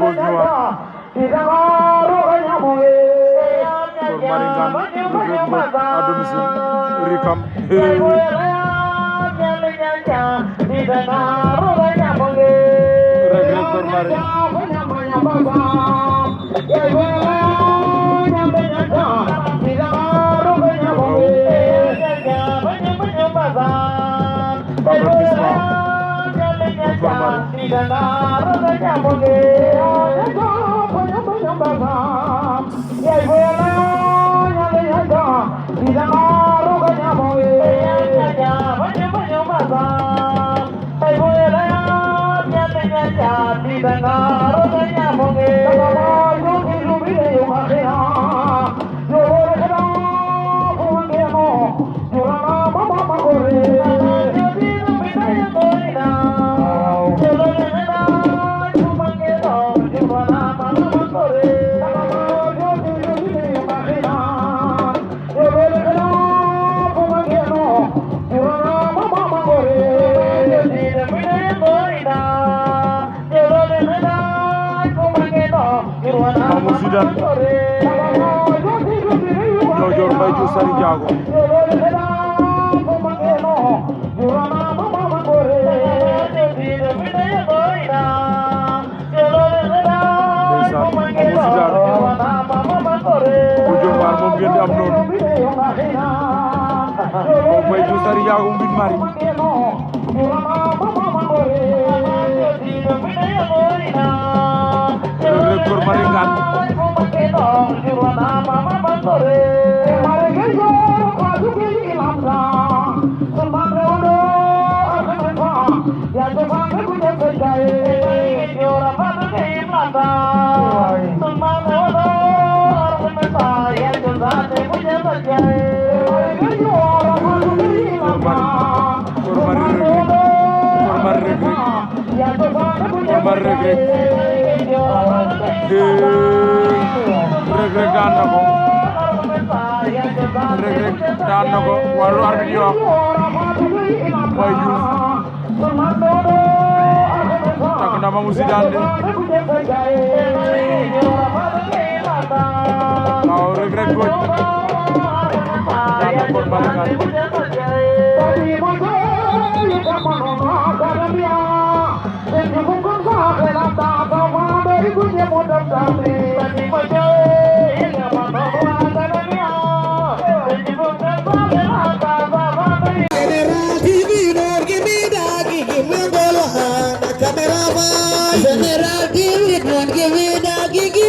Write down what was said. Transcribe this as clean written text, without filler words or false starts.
gauche ñëwaat Tor Maringan Reug Reug à domicile Rikam Reug Reug Tor Maringan Zidane Niodior Mbaye Diouf Sary Ndiago Dioufar moom ngeen di am noonu moom Mbaye Diouf Sary Ndiago mbin mari Reug Reug Tor Maringan Reug Reug daan na ko Reug Reug daan na ko wàllu arbitre yi wax Mbaye Diouf takk na ma mu Zidane de waaw Reug Reug goj daan na Tor Maringan General TV, don't give me that gigi.